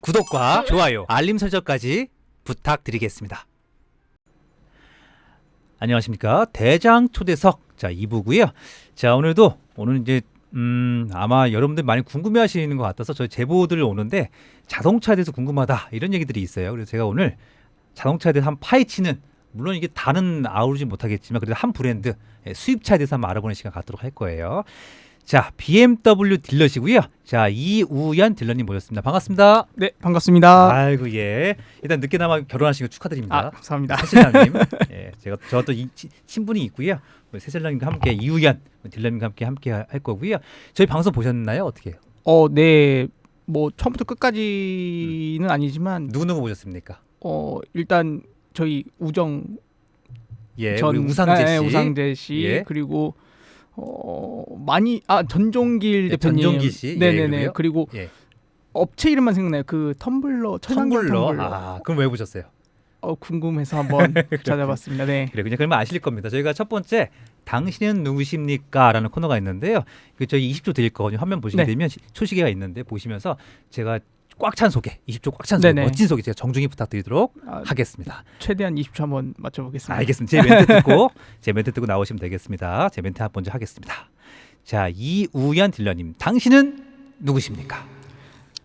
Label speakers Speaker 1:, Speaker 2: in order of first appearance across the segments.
Speaker 1: 구독과 좋아요, 알림 설정까지 부탁드리겠습니다. 안녕하십니까, 대장 초대석. 자, 2부고요. 자, 오늘 이제 아마 여러분들 많이 궁금해하시는 것 같아서 저희 제보들 오는데 자동차에 대해서 궁금하다 이런 얘기들이 있어요. 그래서 제가 오늘 자동차에 대해서 한 파헤치는, 물론 이게 다는 아우르지 못하겠지만 그래도 한 브랜드 수입차에 대해서 한번 알아보는 시간 갖도록 할 거예요. 자, BMW 딜러시고요. 자, 이우연 딜러님 모셨습니다. 반갑습니다.
Speaker 2: 네, 반갑습니다.
Speaker 1: 아이고, 예. 일단 늦게나마 결혼하신 거 축하드립니다.
Speaker 2: 감사합니다.
Speaker 1: 새신랑님. 예, 저도 친분이 있고요. 새신랑님과 함께 이우연 딜러님과 함께 할 거고요. 저희 방송 보셨나요? 어떻게 해요?
Speaker 2: 네, 뭐 처음부터 끝까지는 아니지만
Speaker 1: 누구 보셨습니까?
Speaker 2: 일단 저희 우정
Speaker 1: 예, 우리 우상재 씨.
Speaker 2: 우상재 씨
Speaker 1: 예.
Speaker 2: 그리고 전종길
Speaker 1: 예,
Speaker 2: 대표님.
Speaker 1: 전종길 씨.
Speaker 2: 네네네.
Speaker 1: 예,
Speaker 2: 그리고
Speaker 1: 예.
Speaker 2: 업체 이름만 생각나요. 그 텀블러, 천연기 텀블러.
Speaker 1: 아, 그럼 왜 보셨어요?
Speaker 2: 궁금해서 한번 찾아봤습니다. 네.
Speaker 1: 그래, 그냥 그러면 아실 겁니다. 저희가 첫 번째 당신은 누구십니까? 라는 코너가 있는데요. 그 저희 20초 드릴 거거든요. 화면 보시게
Speaker 2: 네.
Speaker 1: 되면 초시계가 있는데 보시면서 제가 꽉 찬 소개, 20초 꽉 찬 소개,
Speaker 2: 네네.
Speaker 1: 멋진 소개 제가 정중히 부탁드리도록 하겠습니다.
Speaker 2: 최대한 20초 한번 맞춰보겠습니다.
Speaker 1: 알겠습니다. 제 멘트 듣고 나오시면 되겠습니다. 제 멘트 먼저 하겠습니다. 자, 이우연 딜러님, 당신은 누구십니까?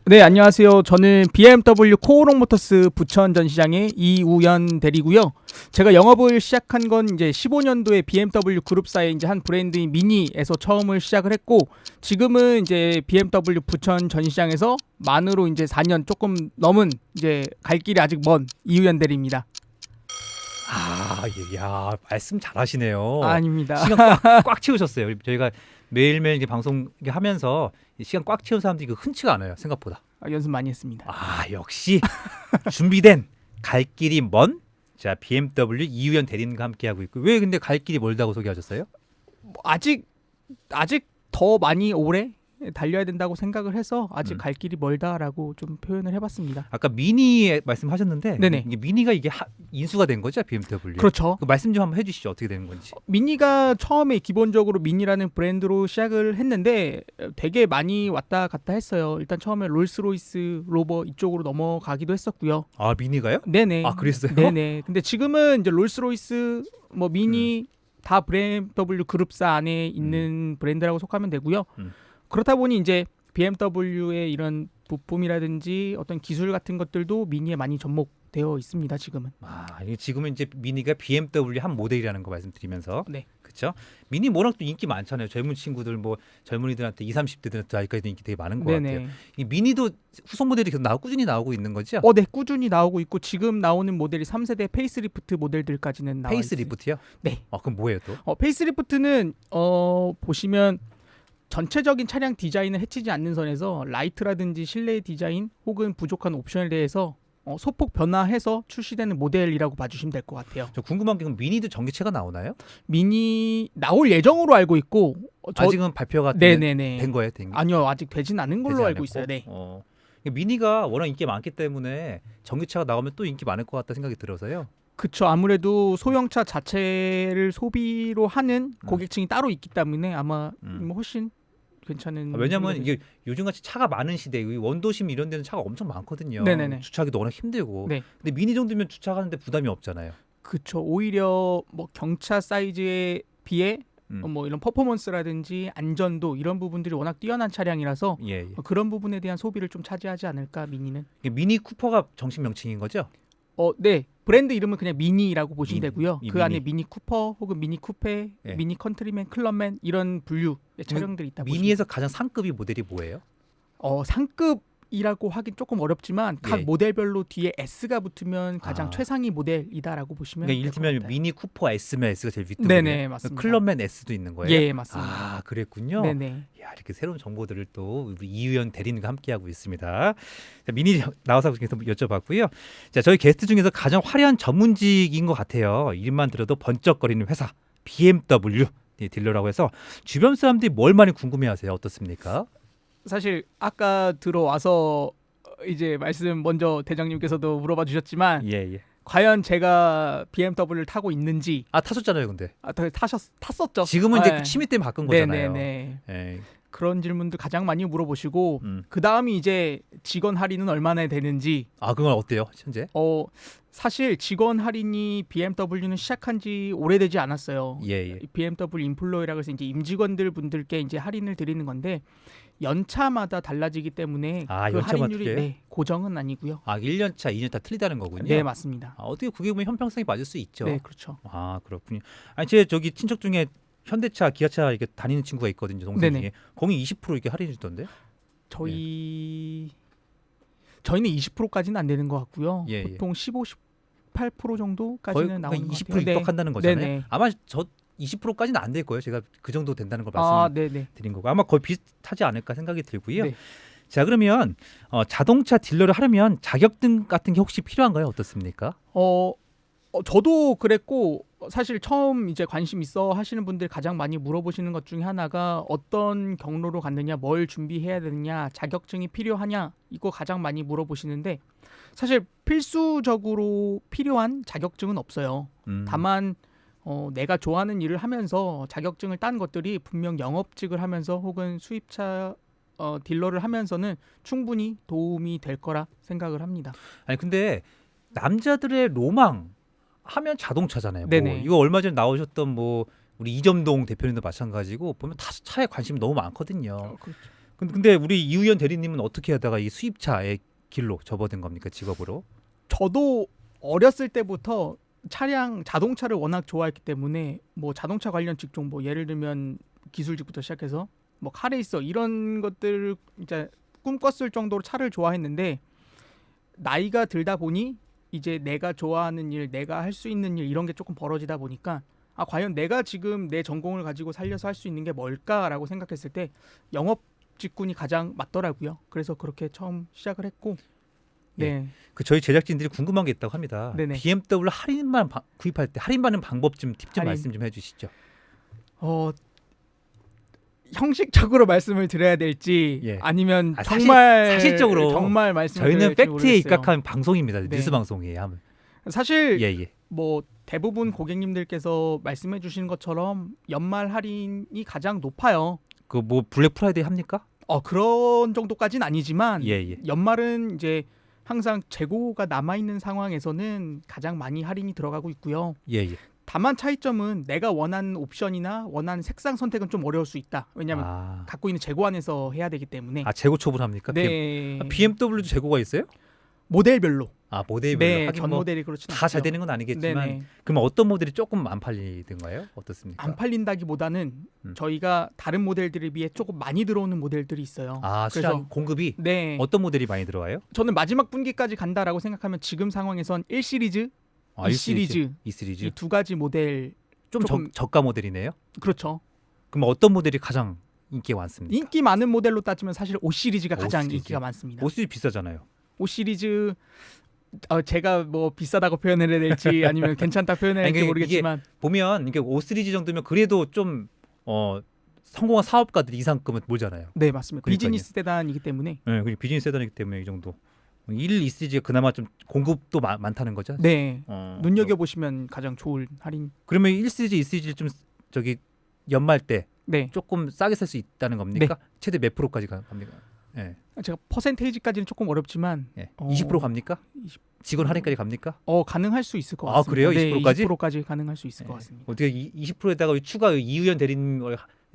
Speaker 2: 네, 안녕하세요. 저는 BMW 코오롱 모터스 부천 전시장의 이우연 대리고요. 제가 영업을 시작한 건 이제 15년도에 BMW 그룹사의 이제 한 브랜드인 미니에서 처음을 시작을 했고, 지금은 이제 BMW 부천 전시장에서 만으로 이제 4년 조금 넘은 이제 갈 길이 아직 먼 이우연 대리입니다.
Speaker 1: 아, 야, 말씀 잘하시네요.
Speaker 2: 아닙니다.
Speaker 1: 시간 꽉 채우셨어요. 저희가 매일매일 이제 방송 하면서 시간 꽉 채운 사람들이 흔치가 않아요, 생각보다.
Speaker 2: 연습 많이 했습니다.
Speaker 1: 아, 역시 준비된 갈 길이 먼, 자, BMW 이우연 대리님과 함께 하고 있고. 왜 근데 갈 길이 멀다고 소개하셨어요?
Speaker 2: 아직 더 많이 오래 달려야 된다고 생각을 해서 아직 갈 길이 멀다라고 좀 표현을 해봤습니다.
Speaker 1: 아까 미니 말씀하셨는데,
Speaker 2: 네네.
Speaker 1: 이게 미니가 인수가 된 거죠, BMW?
Speaker 2: 그렇죠.
Speaker 1: 그 말씀 좀 한번 해주시죠. 어떻게 되는 건지.
Speaker 2: 미니가 처음에 기본적으로 미니라는 브랜드로 시작을 했는데 되게 많이 왔다 갔다 했어요. 일단 처음에 롤스로이스, 로버 이쪽으로 넘어가기도 했었고요.
Speaker 1: 아, 미니가요?
Speaker 2: 네네.
Speaker 1: 아, 그랬어요?
Speaker 2: 네네. 근데 지금은 이제 롤스로이스, 뭐 미니 다 BMW 그룹사 안에 있는 브랜드라고 속하면 되고요. 그렇다 보니 이제 BMW의 이런 부품이라든지 어떤 기술 같은 것들도 미니에 많이 접목되어 있습니다. 지금은.
Speaker 1: 아, 이게 지금은 이제 미니가 BMW 한 모델이라는 거 말씀드리면서,
Speaker 2: 네.
Speaker 1: 그렇죠? 미니 워낙 또 인기 많잖아요. 젊은 친구들, 뭐 젊은이들한테 20, 30대들한테 아직까지도 인기 되게 많은 것
Speaker 2: 네네.
Speaker 1: 같아요. 이 미니도 후속 모델이 계속 꾸준히 나오고 있는 거죠?
Speaker 2: 네, 꾸준히 나오고 있고 지금 나오는 모델이 3세대 페이스리프트 모델들까지는 나와 있어요.
Speaker 1: 페이스리프트요?
Speaker 2: 네.
Speaker 1: 그럼 뭐예요 또?
Speaker 2: 페이스리프트는 보시면 전체적인 차량 디자인을 해치지 않는 선에서 라이트라든지 실내 디자인 혹은 부족한 옵션에 대해서 소폭 변화해서 출시되는 모델이라고 봐주시면 될 것 같아요.
Speaker 1: 저 궁금한 게, 그럼 미니도 전기차가 나오나요?
Speaker 2: 미니 나올 예정으로 알고 있고
Speaker 1: 아직은 발표가
Speaker 2: 네네네.
Speaker 1: 된 거예요? 된 게?
Speaker 2: 아니요, 아직 되진 않은 걸로
Speaker 1: 되지
Speaker 2: 알고
Speaker 1: 않았고?
Speaker 2: 있어요. 네.
Speaker 1: 미니가 워낙 인기 많기 때문에 전기차가 나오면 또 인기 많을 것 같다 생각이 들어서요.
Speaker 2: 그쵸. 아무래도 소형차 자체를 소비로 하는 고객층이 따로 있기 때문에 아마 뭐 훨씬 괜찮은.
Speaker 1: 왜냐면 이게 요즘같이 차가 많은 시대에 원도심 이런 데는 차가 엄청 많거든요.
Speaker 2: 네네네.
Speaker 1: 주차하기도 워낙 힘들고.
Speaker 2: 네.
Speaker 1: 근데 미니 정도면 주차하는데 부담이 없잖아요.
Speaker 2: 그쵸. 오히려 뭐 경차 사이즈에 비해 뭐 이런 퍼포먼스라든지 안전도 이런 부분들이 워낙 뛰어난 차량이라서
Speaker 1: 예.
Speaker 2: 그런 부분에 대한 소비를 좀 차지하지 않을까 미니는.
Speaker 1: 이게 미니 쿠퍼가 정식 명칭인 거죠?
Speaker 2: 네. 브랜드 이름은 그냥 미니라고 보시면 되고요. 그
Speaker 1: 미니.
Speaker 2: 안에 미니 쿠퍼 혹은 미니 쿠페,
Speaker 1: 예.
Speaker 2: 미니 컨트리맨, 클럽맨 이런 분류의 차량들이 있다 보시면.
Speaker 1: 미니에서 가장 상급이 모델이 뭐예요?
Speaker 2: 상급이라고 하긴 조금 어렵지만 각
Speaker 1: 예.
Speaker 2: 모델별로 뒤에 S가 붙으면 가장
Speaker 1: 아.
Speaker 2: 최상위 모델이다라고 보시면
Speaker 1: 그러니까
Speaker 2: 될 것
Speaker 1: 이를테면
Speaker 2: 같아요.
Speaker 1: 미니 쿠퍼 S면 S가 제일 윗등급이에요.
Speaker 2: 네네, 맞습니다.
Speaker 1: 클럽맨 S도 있는 거예요?
Speaker 2: 예, 맞습니다.
Speaker 1: 아, 그랬군요.
Speaker 2: 네네.
Speaker 1: 야, 이렇게 새로운 정보들을 또 우리 이우연 대리님과 함께하고 있습니다. 자, 미니 나와서 계속 여쭤봤고요. 자, 저희 게스트 중에서 가장 화려한 전문직인 것 같아요. 이름만 들어도 번쩍거리는 회사 BMW 딜러라고 해서 주변 사람들이 뭘 많이 궁금해하세요? 어떻습니까?
Speaker 2: 사실 아까 들어와서 이제 말씀 먼저 대장님께서도 물어봐 주셨지만
Speaker 1: 예.
Speaker 2: 과연 제가 BMW를 타고 있는지
Speaker 1: 아, 타셨잖아요, 근데.
Speaker 2: 탔었죠.
Speaker 1: 지금은 이제
Speaker 2: 네.
Speaker 1: 그 취미 때문에 바꾼 거잖아요.
Speaker 2: 네네네.
Speaker 1: 예.
Speaker 2: 그런 질문들 가장 많이 물어보시고
Speaker 1: 음.
Speaker 2: 그 다음이 이제 직원 할인은 얼마나 되는지.
Speaker 1: 아 그건 어때요 현재?
Speaker 2: 사실 직원 할인이 BMW는 시작한 지 오래되지 않았어요.
Speaker 1: 예.
Speaker 2: 이 BMW 인플로이라고 해서 이제 임직원들 분들께 이제 할인을 드리는 건데 연차마다 달라지기 때문에
Speaker 1: 아,
Speaker 2: 그
Speaker 1: 연차마다
Speaker 2: 할인율이
Speaker 1: 틀려요?
Speaker 2: 네, 고정은 아니고요.
Speaker 1: 아 1년차, 2년차 틀리다는 거군요.
Speaker 2: 네, 맞습니다.
Speaker 1: 아, 어떻게 그게 보면 형평성이 맞을 수 있죠.
Speaker 2: 네, 그렇죠.
Speaker 1: 아 그렇군요. 아니 제 저기 친척 중에 현대차, 기아차 이렇게 다니는 친구가 있거든요. 동생
Speaker 2: 네네.
Speaker 1: 중에. 거기 20% 이렇게 할인해 주던데.
Speaker 2: 저희는 20%까지는 안 되는 것 같고요.
Speaker 1: 예.
Speaker 2: 보통 15, 18%
Speaker 1: 거의
Speaker 2: 정도까지는 나오는 것
Speaker 1: 20%
Speaker 2: 같아요. 네.
Speaker 1: 입덕한다는 거잖아요.
Speaker 2: 네네.
Speaker 1: 아마 저 20%까지는 안 될 거예요. 제가 그 정도 된다는 걸
Speaker 2: 네네.
Speaker 1: 말씀드린 거고 아마 거의 비슷하지 않을까 생각이 들고요.
Speaker 2: 네.
Speaker 1: 자 그러면 자동차 딜러를 하려면 자격증 같은 게 혹시 필요한가요? 어떻습니까?
Speaker 2: 저도 그랬고 사실 처음 이제 관심 있어 하시는 분들이 가장 많이 물어보시는 것 중에 하나가 어떤 경로로 갔느냐, 뭘 준비해야 되느냐, 자격증이 필요하냐 이거 가장 많이 물어보시는데 사실 필수적으로 필요한 자격증은 없어요. 다만 내가 좋아하는 일을 하면서 자격증을 딴 것들이 분명 영업직을 하면서 혹은 수입차 딜러를 하면서는 충분히 도움이 될 거라 생각을 합니다.
Speaker 1: 아니 근데 남자들의 로망 하면 자동차잖아요.
Speaker 2: 네네.
Speaker 1: 뭐 이거 얼마 전에 나오셨던 뭐 우리 이점동 대표님도 마찬가지고 보면 다 차에 관심이 너무 많거든요.
Speaker 2: 그렇죠.
Speaker 1: 근데 우리 이우연 대리님은 어떻게 하다가 이 수입차의 길로 접어든 겁니까? 직업으로?
Speaker 2: 저도 어렸을 때부터 자동차를 워낙 좋아했기 때문에 뭐 자동차 관련 직종 뭐 예를 들면 기술직부터 시작해서 뭐 카레이서 이런 것들을 이제 꿈꿨을 정도로 차를 좋아했는데 나이가 들다 보니 이제 내가 좋아하는 일, 내가 할 수 있는 일 이런 게 조금 벌어지다 보니까 과연 내가 지금 내 전공을 가지고 살려서 할 수 있는 게 뭘까라고 생각했을 때 영업 직군이 가장 맞더라고요. 그래서 그렇게 처음 시작을 했고 네.
Speaker 1: 그 저희 제작진들이 궁금한 게 있다고 합니다.
Speaker 2: 네네.
Speaker 1: BMW 할인만 구입할 때 할인받는 방법 팁 좀
Speaker 2: 할인.
Speaker 1: 말씀 좀 해주시죠.
Speaker 2: 형식적으로 말씀을 드려야 될지
Speaker 1: 예.
Speaker 2: 아니면
Speaker 1: 사실- 사실적으로
Speaker 2: 정말 말씀을
Speaker 1: 저희는
Speaker 2: 드려야 될지
Speaker 1: 팩트에
Speaker 2: 모르겠어요.
Speaker 1: 입각한 방송입니다.
Speaker 2: 네.
Speaker 1: 뉴스 방송이에요.
Speaker 2: 사실
Speaker 1: 예.
Speaker 2: 뭐 대부분 고객님들께서 말씀해 주시는 것처럼 연말 할인이 가장 높아요.
Speaker 1: 그 뭐 블랙 프라이데이 합니까?
Speaker 2: 그런 정도까지는 아니지만
Speaker 1: 예.
Speaker 2: 연말은 이제 항상 재고가 남아 있는 상황에서는 가장 많이 할인이 들어가고 있고요.
Speaker 1: 예.
Speaker 2: 다만 차이점은 내가 원하는 옵션이나 원하는 색상 선택은 좀 어려울 수 있다. 왜냐하면 갖고 있는 재고 안에서 해야 되기 때문에.
Speaker 1: 재고 처분합니까?
Speaker 2: 네.
Speaker 1: BMW도 재고가 있어요?
Speaker 2: 모델별로.
Speaker 1: 모델별로
Speaker 2: 네,
Speaker 1: 하긴
Speaker 2: 전
Speaker 1: 뭐
Speaker 2: 모델이 그렇지
Speaker 1: 다 잘 되는 건 아니겠지만
Speaker 2: 네네.
Speaker 1: 그러면 어떤 모델이 조금 안 팔리던가요? 어떻습니까?
Speaker 2: 안 팔린다기보다는 저희가 다른 모델들에 비해 조금 많이 들어오는 모델들이 있어요.
Speaker 1: 수량 공급이
Speaker 2: 네.
Speaker 1: 어떤 모델이 많이 들어와요?
Speaker 2: 저는 마지막 분기까지 간다라고 생각하면 지금 상황에선 1시리즈, 2시리즈
Speaker 1: 이 시리즈
Speaker 2: 이 두 가지 모델
Speaker 1: 좀 저가 모델이네요.
Speaker 2: 그렇죠.
Speaker 1: 그럼 어떤 모델이 가장 인기가 많습니까?
Speaker 2: 인기 많은 모델로 따지면 사실 5시리즈가 가장
Speaker 1: 5시리즈.
Speaker 2: 인기가 많습니다.
Speaker 1: 5시리즈 비싸잖아요.
Speaker 2: 5시리즈 제가 뭐 비싸다고 표현을 해야 될지 아니면 괜찮다 표현해야 될지 모르겠지만
Speaker 1: 보면 이게 5시리즈 정도면 그래도 좀 성공한 사업가들 이상급은 몰잖아요.
Speaker 2: 네, 맞습니다.
Speaker 1: 그러니까요.
Speaker 2: 비즈니스 세단이기 때문에.
Speaker 1: 네, 그리고 비즈니스 세단이기 때문에 이 정도. 1, 2시리즈가 그나마 좀 공급도 많다는 거죠?
Speaker 2: 네. 눈여겨 보시면 가장 좋은 할인.
Speaker 1: 그러면 1시리즈, 2시리즈 좀 저기 연말 때
Speaker 2: 네.
Speaker 1: 조금 싸게 살 수 있다는 겁니까? 최대 몇 프로까지 갑니까? 네.
Speaker 2: 제가 퍼센테이지까지는 조금 어렵지만
Speaker 1: 20% 갑니까? 직원 할인까지 갑니까?
Speaker 2: 가능할 수 있을 것 같습니다.
Speaker 1: 그래요? 20%까지?
Speaker 2: 20%까지 가능할 수 있을 것 같습니다.
Speaker 1: 어떻게 20%에다가 추가 이우연 대리님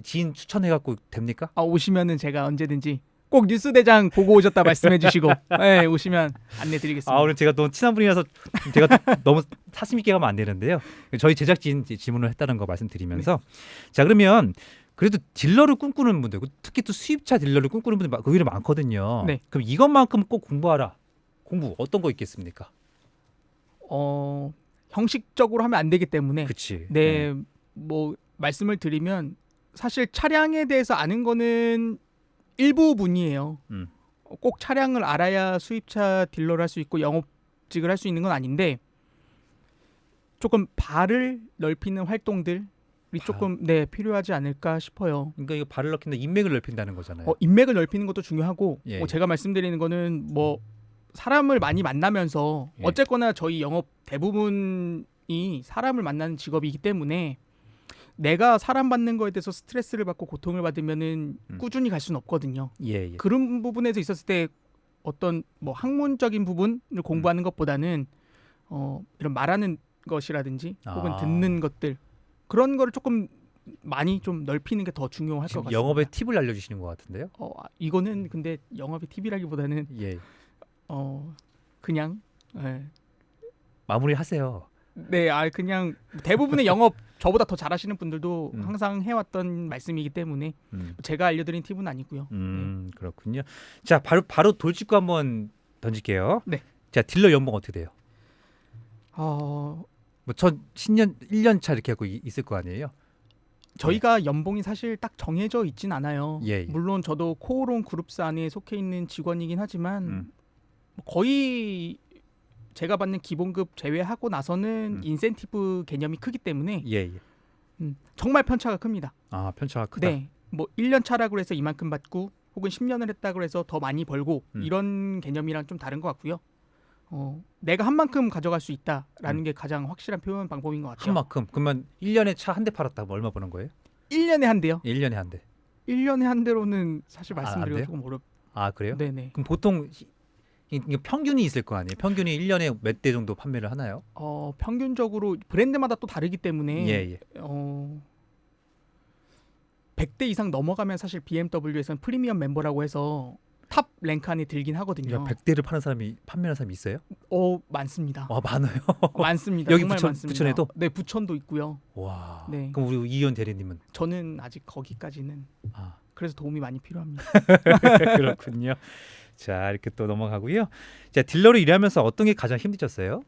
Speaker 1: 지인 추천해 갖고 됩니까?
Speaker 2: 오시면은 제가 언제든지 꼭 뉴스대장 보고 오셨다 말씀해 주시고 네, 오시면 안내 드리겠습니다.
Speaker 1: 오늘 제가 너무 친한 분이라서 제가 너무 사심 있게 가면 안 되는데요. 저희 제작진 질문을 했다는 거 말씀드리면서 자 그러면 그래도 딜러를 꿈꾸는 분들 특히 또 수입차 딜러를 꿈꾸는 분들 의외로 많거든요.
Speaker 2: 네.
Speaker 1: 그럼 이것만큼 꼭 공부하라. 공부 어떤 거 있겠습니까?
Speaker 2: 형식적으로 하면 안 되기 때문에
Speaker 1: 그치.
Speaker 2: 네, 뭐 말씀을 드리면 사실 차량에 대해서 아는 거는 일부분이에요. 꼭 차량을 알아야 수입차 딜러를 할 수 있고 영업직을 할 수 있는 건 아닌데 조금 발을 넓히는 활동들이 조금 필요하지 않을까 싶어요.
Speaker 1: 그러니까 이거 발을 넓힌다 인맥을 넓힌다는 거잖아요.
Speaker 2: 인맥을 넓히는 것도 중요하고
Speaker 1: 예.
Speaker 2: 제가 말씀드리는 거는 뭐 사람을 많이 만나면서
Speaker 1: 예.
Speaker 2: 어쨌거나 저희 영업 대부분이 사람을 만나는 직업이기 때문에 내가 사랑받는 거에 대해서 스트레스를 받고 고통을 받으면은
Speaker 1: 음.
Speaker 2: 꾸준히 갈 수는 없거든요.
Speaker 1: 예, 예.
Speaker 2: 그런 부분에서 있었을 때 어떤 뭐 학문적인 부분을 공부하는 것보다는 이런 말하는 것이라든지 혹은
Speaker 1: 아.
Speaker 2: 듣는 것들 그런 거를 조금 많이 좀 넓히는 게 더 중요할 것
Speaker 1: 지금
Speaker 2: 같습니다.
Speaker 1: 영업의 팁을 알려주시는 것 같은데요.
Speaker 2: 이거는 근데 영업의 팁이라기보다는
Speaker 1: 예.
Speaker 2: 그냥
Speaker 1: 마무리하세요.
Speaker 2: 네, 그냥 대부분의 영업 저보다 더 잘하시는 분들도
Speaker 1: 음.
Speaker 2: 항상 해왔던 말씀이기 때문에 제가 알려드린 팁은 아니고요.
Speaker 1: 그렇군요. 자, 바로 돌직구 한번 던질게요.
Speaker 2: 네.
Speaker 1: 자, 딜러 연봉 어떻게 돼요? 뭐전 신년 1년 차 이렇게 하고 있을 거 아니에요?
Speaker 2: 저희가 연봉이 사실 딱 정해져 있진 않아요.
Speaker 1: 예, 예.
Speaker 2: 물론 저도 코오롱 그룹사 안에 속해 있는 직원이긴 하지만
Speaker 1: 음.
Speaker 2: 거의 제가 받는 기본급 제외하고 나서는
Speaker 1: 음.
Speaker 2: 인센티브 개념이 크기 때문에
Speaker 1: 예, 예.
Speaker 2: 정말 편차가 큽니다.
Speaker 1: 아, 편차가 크다.
Speaker 2: 네, 뭐 1년 차라고 해서 이만큼 받고 혹은 10년을 했다고 해서 더 많이 벌고 이런 개념이랑 좀 다른 것 같고요. 내가 한 만큼 가져갈 수 있다라는 게 가장 확실한 표현 방법인 것 같아요.
Speaker 1: 한 만큼. 그러면 1년에 차 한 대 팔았다면 얼마 버는 거예요?
Speaker 2: 1년에 한 대요.
Speaker 1: 1년에 한 대.
Speaker 2: 1년에 한 대로는 사실
Speaker 1: 안
Speaker 2: 말씀드리기가
Speaker 1: 돼요?
Speaker 2: 조금 어렵.
Speaker 1: 아, 그래요?
Speaker 2: 네네.
Speaker 1: 그럼 보통 이게 평균이 있을 거 아니에요? 평균이 1년에 몇 대 정도 판매를 하나요?
Speaker 2: 평균적으로 브랜드마다 또 다르기 때문에
Speaker 1: 예, 예.
Speaker 2: 100대 이상 넘어가면 사실 BMW에서는 프리미엄 멤버라고 해서 탑 랭크 안에 들긴 하거든요.
Speaker 1: 100대를 판매하는 사람이 있어요?
Speaker 2: 많습니다.
Speaker 1: 와, 많아요.
Speaker 2: 많습니다.
Speaker 1: 여기
Speaker 2: 정말
Speaker 1: 부천,
Speaker 2: 많습니다.
Speaker 1: 부천에도?
Speaker 2: 네, 부천도 있고요.
Speaker 1: 와.
Speaker 2: 네.
Speaker 1: 그럼 우리 이현 대리님은?
Speaker 2: 저는 아직 거기까지는
Speaker 1: 아,
Speaker 2: 그래서 도움이 많이 필요합니다.
Speaker 1: 그렇군요. 자, 이렇게 또 넘어가고요. 자, 딜러로 일하면서 어떤 게 가장 힘드셨어요?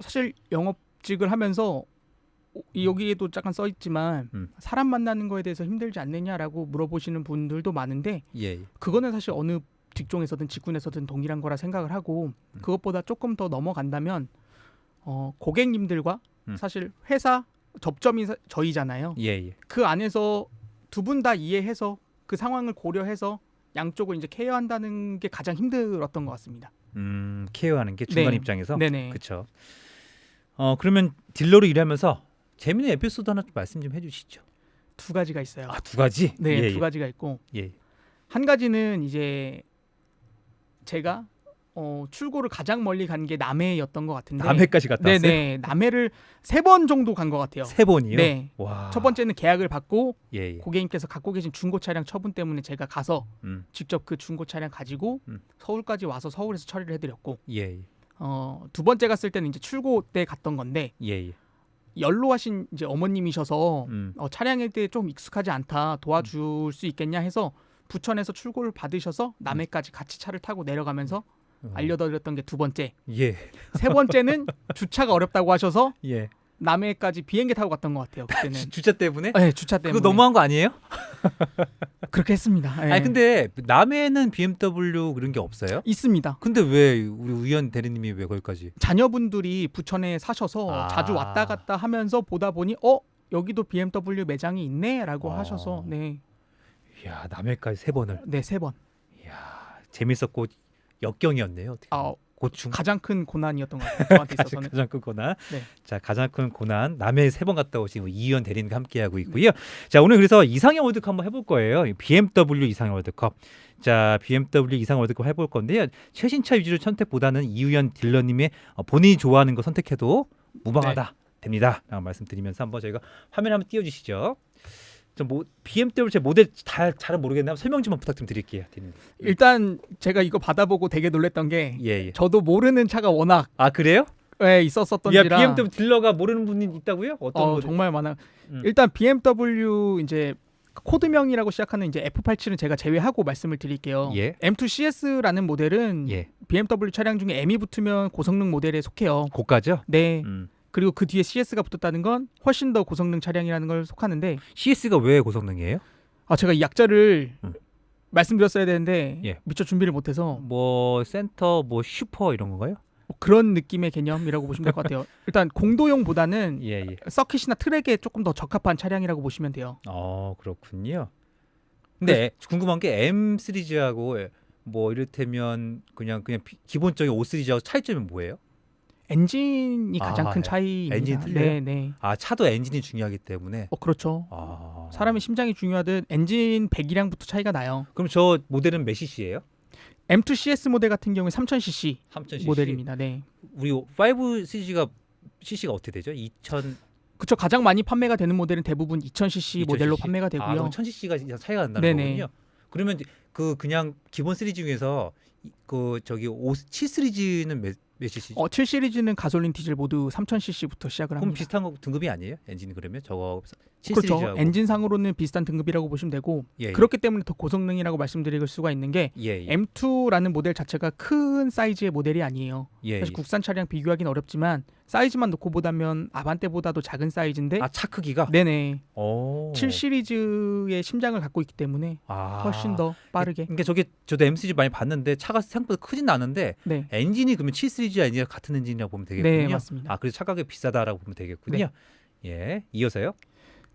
Speaker 2: 사실 영업직을 하면서 여기에도 잠깐 써 있지만 사람 만나는 거에 대해서 힘들지 않느냐라고 물어보시는 분들도 많은데
Speaker 1: 예.
Speaker 2: 그거는 사실 어느 직종에서든 직군에서든 동일한 거라 생각을 하고 그것보다 조금 더 넘어간다면 고객님들과 사실 회사 접점이 저희잖아요.
Speaker 1: 예.
Speaker 2: 그 안에서 두 분 다 이해해서 그 상황을 고려해서 양쪽을 이제 케어한다는 게 가장 힘들었던 것 같습니다.
Speaker 1: 케어하는 게 중간
Speaker 2: 네.
Speaker 1: 입장에서.
Speaker 2: 네네.
Speaker 1: 그렇죠. 그러면 딜러로 일하면서 재미있는 에피소드 하나 좀 말씀 좀 해주시죠.
Speaker 2: 두 가지가 있어요.
Speaker 1: 아, 두 가지?
Speaker 2: 네,
Speaker 1: 예,
Speaker 2: 두 가지가 있고
Speaker 1: 예.
Speaker 2: 한 가지는 이제 제가 출고를 가장 멀리 간 게 남해였던 것 같은데.
Speaker 1: 남해까지 갔다 왔어요?
Speaker 2: 네네, 남해를 3번 정도 간 것 같아요.
Speaker 1: 3번이요?
Speaker 2: 네.
Speaker 1: 와.
Speaker 2: 첫 번째는 계약을 받고
Speaker 1: 예.
Speaker 2: 고객님께서 갖고 계신 중고 차량 처분 때문에 제가 가서 직접 그 중고 차량 가지고 서울까지 와서 서울에서 처리를 해드렸고,
Speaker 1: 예.
Speaker 2: 두 번째 갔을 때는 이제 출고 때 갔던 건데
Speaker 1: 예.
Speaker 2: 연로하신 이제 어머님이셔서 차량에 대해 좀 익숙하지 않다, 도와줄 수 있겠냐 해서 부천에서 출고를 받으셔서 남해까지 같이 차를 타고 내려가면서 알려드렸던 게 두 번째.
Speaker 1: 예.
Speaker 2: 세 번째는 주차가 어렵다고 하셔서
Speaker 1: 예.
Speaker 2: 남해까지 비행기 타고 갔던 것 같아요. 그때는.
Speaker 1: 주차 때문에?
Speaker 2: 네, 주차 때문에.
Speaker 1: 그거 너무한 거 아니에요?
Speaker 2: 그렇게 했습니다. 네.
Speaker 1: 아니 근데 남해에는 BMW 그런 게 없어요?
Speaker 2: 있습니다.
Speaker 1: 근데 왜 우리 우현 대리님이 왜 거기까지?
Speaker 2: 자녀분들이 부천에 사셔서 자주 왔다 갔다 하면서 보다 보니 여기도 BMW 매장이 있네라고 하셔서 네.
Speaker 1: 이야, 남해까지 3번을.
Speaker 2: 네, 3번.
Speaker 1: 이야, 재밌었고 역경이었네요. 어떻게 고충.
Speaker 2: 가장 큰 고난이었던 것 같아요. 저한테 있어서는.
Speaker 1: 가장 큰 고난.
Speaker 2: 네.
Speaker 1: 자, 가장 큰 고난. 남해 3번 갔다 오신 이현 대리님과 함께하고 있고요. 자, 오늘 그래서 이상형 월드컵 한번 해볼 거예요. BMW 이상형 월드컵. 자, BMW 이상형 월드컵 해볼 건데요. 최신차 위주로 선택보다는 이우현 딜러님의 본인이 좋아하는 거 선택해도 무방하다 됩니다. 라고 말씀드리면서 한번 저희가 화면 한번 띄워주시죠. BMW 제 모델 잘은 모르겠는데 한번 설명 좀 부탁 좀 드릴게요. 대리님.
Speaker 2: 일단 제가 이거 받아보고 되게 놀랐던 게
Speaker 1: 예.
Speaker 2: 저도 모르는 차가 워낙
Speaker 1: 그래요?
Speaker 2: 있었었던지라.
Speaker 1: BMW 딜러가 모르는 분이 있다고요? 어떤 모델?
Speaker 2: 정말 많아요. 일단 BMW 이제 코드명이라고 시작하는 이제 F87은 제가 제외하고 말씀을 드릴게요.
Speaker 1: 예.
Speaker 2: M2 CS라는 모델은 BMW 차량 중에 M이 붙으면 고성능 모델에 속해요.
Speaker 1: 고가죠?
Speaker 2: 네. 그리고 그 뒤에 CS가 붙었다는 건 훨씬 더 고성능 차량이라는 걸 속하는데
Speaker 1: CS가 왜 고성능이에요?
Speaker 2: 제가 이 약자를 말씀드렸어야 되는데 미처 준비를 못해서
Speaker 1: 센터 슈퍼 이런 건가요?
Speaker 2: 그런 느낌의 개념이라고 보시면 될 것 같아요. 일단 공도용보다는 서킷이나 트랙에 조금 더 적합한 차량이라고 보시면 돼요.
Speaker 1: 그렇군요. 근데 궁금한 게 M 시리즈하고 이를테면 그냥 기본적인 5 시리즈하고 차이점이 뭐예요?
Speaker 2: 엔진이 가장 큰 차이입니다.
Speaker 1: 엔진이 틀려요?
Speaker 2: 네, 네.
Speaker 1: 아, 차도 엔진이 중요하기 때문에.
Speaker 2: 그렇죠.
Speaker 1: 아.
Speaker 2: 사람의 심장이 중요하듯 엔진 배기량부터 차이가 나요.
Speaker 1: 그럼 저 모델은 몇 cc예요?
Speaker 2: M2 CS 모델 같은 경우에 3000cc
Speaker 1: 3000cc.
Speaker 2: 모델입니다. 네.
Speaker 1: 우리 5cc가 어떻게 되죠? 2000
Speaker 2: 그쵸. 가장 많이 판매가 되는 모델은 대부분 2000cc 모델로 판매가
Speaker 1: 아,
Speaker 2: 되고요.
Speaker 1: 그럼 1000cc가 차이가 난다는
Speaker 2: 네네.
Speaker 1: 거군요. 그러면 그 그냥 기본 시리즈 중에서 그 저기 7 시리즈는 몇 cc죠?
Speaker 2: 7 시리즈는 가솔린 디젤 모두 3000cc부터 시작을
Speaker 1: 그럼
Speaker 2: 합니다.
Speaker 1: 비슷한 거 등급이 아니에요? 엔진 그러면 저거 7
Speaker 2: 그렇죠.
Speaker 1: 시리즈하고.
Speaker 2: 엔진상으로는 비슷한 등급이라고 보시면 되고
Speaker 1: 예, 예.
Speaker 2: 그렇기 때문에 더 고성능이라고 말씀드릴 수가 있는 게
Speaker 1: 예, 예.
Speaker 2: M2라는 모델 자체가 큰 사이즈의 모델이 아니에요.
Speaker 1: 예,
Speaker 2: 사실
Speaker 1: 예.
Speaker 2: 국산 차량 비교하기는 어렵지만 사이즈만 놓고 보다면 아반떼보다도 작은 사이즈인데
Speaker 1: 아, 차 크기가?
Speaker 2: 네네.
Speaker 1: 오.
Speaker 2: 7 시리즈의 심장을 갖고 있기 때문에
Speaker 1: 아.
Speaker 2: 훨씬 더 빠르게.
Speaker 1: 그러니까 저게 저도 M 시리즈 많이 봤는데 차가 생각보다 크진 않은데
Speaker 2: 네.
Speaker 1: 엔진이 그러면 7 시리즈 아니라 같은 엔진이라고 보면 되겠군요.
Speaker 2: 네, 맞습니다.
Speaker 1: 아, 그래서 차가격이 비싸다라고 보면 되겠군요. 예. 이어서요?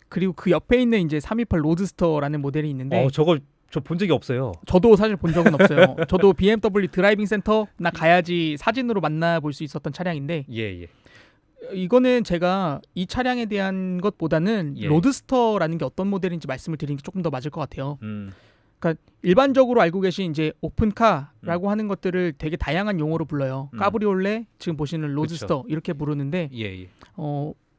Speaker 2: 그리고 그 옆에 있는 이제 328 로드스터라는 모델이 있는데
Speaker 1: 저걸 저 본 적이 없어요.
Speaker 2: 저도 사실 본 적은 없어요. 저도 BMW 드라이빙 센터나 가야지 사진으로 만나볼 수 있었던 차량인데
Speaker 1: 예, 예.
Speaker 2: 이거는 제가 이 차량에 대한 것보다는
Speaker 1: 예.
Speaker 2: 로드스터라는 게 어떤 모델인지 말씀을 드리는 게 조금 더 맞을 것 같아요.
Speaker 1: 음.
Speaker 2: 일반적으로 알고 계신 이제 오픈카라고 하는 것들을 되게 다양한 용어로 불러요.
Speaker 1: 음.
Speaker 2: 까브리올레, 지금 보시는 로드스터 이렇게 부르는데
Speaker 1: 예, 예.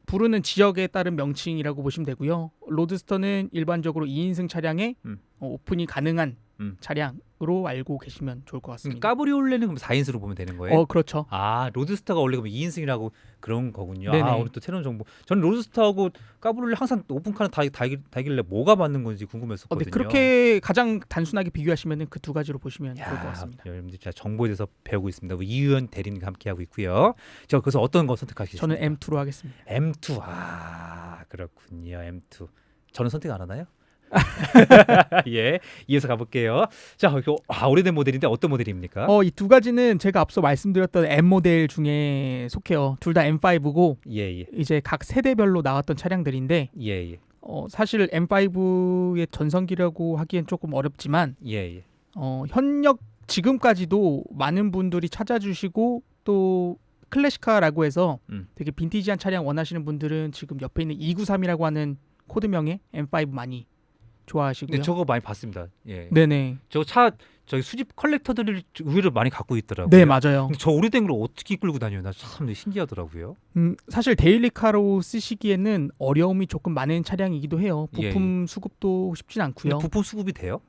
Speaker 2: 부르는 지역에 따른 명칭이라고 보시면 되고요. 로드스터는 일반적으로 2인승 차량에 오픈이 가능한 차량으로 알고 계시면 좋을 것 같습니다.
Speaker 1: 까브리올레는 그럼 4인승으로 보면 되는 거예요?
Speaker 2: 그렇죠.
Speaker 1: 아, 로드스터가 원래 그럼 2인승이라고 그런 거군요.
Speaker 2: 네네.
Speaker 1: 아, 오늘 또 새로운 정보. 저는 로드스터하고 까브리올레 항상 오픈카는 다길래 뭐가 맞는 건지 궁금했었거든요.
Speaker 2: 네, 그렇게 가장 단순하게 비교하시면 그 두 가지로 보시면 좋을 것
Speaker 1: 야,
Speaker 2: 같습니다.
Speaker 1: 여러분들 진짜 정보에 대해서 배우고 있습니다. 우리 이의원 대리님과 함께하고 있고요. 저 그래서 어떤 거 선택하시겠습니까?
Speaker 2: 저는 M2로 하겠습니다.
Speaker 1: M2. 아, 그렇군요. M2. 저는 선택 안 하나요? 예, 이어서 가볼게요. 자, 이거 오래된 모델인데 어떤 모델입니까?
Speaker 2: 이 두 가지는 제가 앞서 말씀드렸던 M 모델 중에 속해요. 둘 다 M5고
Speaker 1: 예, 예,
Speaker 2: 이제 각 세대별로 나왔던 차량들인데
Speaker 1: 예, 예,
Speaker 2: 사실 M5의 전성기라고 하기엔 조금 어렵지만
Speaker 1: 예, 예.
Speaker 2: 현역 지금까지도 많은 분들이 찾아주시고 또 클래식카라고 해서 되게 빈티지한 차량 원하시는 분들은 지금 옆에 있는 293이라고 하는 코드명의 M5 많이 좋아하시고요.
Speaker 1: 네, 저거 많이 봤습니다. 예.
Speaker 2: 네네.
Speaker 1: 저기 수집 컬렉터들이 의외로 많이 갖고 있더라고요.
Speaker 2: 네, 맞아요.
Speaker 1: 근데 저 오래된 걸 어떻게 끌고 다녀요? 나 참 신기하더라고요.
Speaker 2: 사실 데일리카로 쓰시기에는 어려움이 조금 많은 차량이기도 해요. 부품 수급도 쉽진 않고요.
Speaker 1: 부품 수급이 돼요?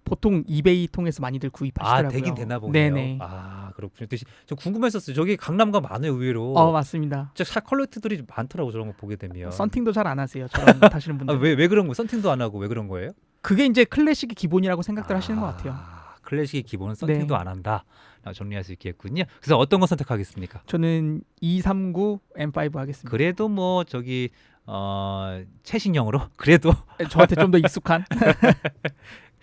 Speaker 2: 보통 이베이 통해서 많이들 구입하시더라고요.
Speaker 1: 아, 되긴 되나 보네요.
Speaker 2: 네네.
Speaker 1: 아, 그렇군요. 저 궁금했었어요. 저기 강남가 많아요, 의외로.
Speaker 2: 맞습니다.
Speaker 1: 진짜 차 컬렉터들이 많더라고, 저런 거 보게 되면.
Speaker 2: 썬팅도 잘 안 하세요. 저런 타시는 분들.
Speaker 1: 왜 그런 거? 썬팅도 안 하고 왜 그런 거예요?
Speaker 2: 그게 이제 클래식의 기본이라고 생각들 하시는 것 같아요.
Speaker 1: 클래식의 기본은 썬팅도
Speaker 2: 네.
Speaker 1: 안 한다. 정리할 수 있겠군요. 그래서 어떤 거 선택하겠습니까?
Speaker 2: 저는 239 M5 하겠습니다.
Speaker 1: 그래도 뭐 저기 최신형으로 그래도
Speaker 2: 저한테 좀 더 익숙한.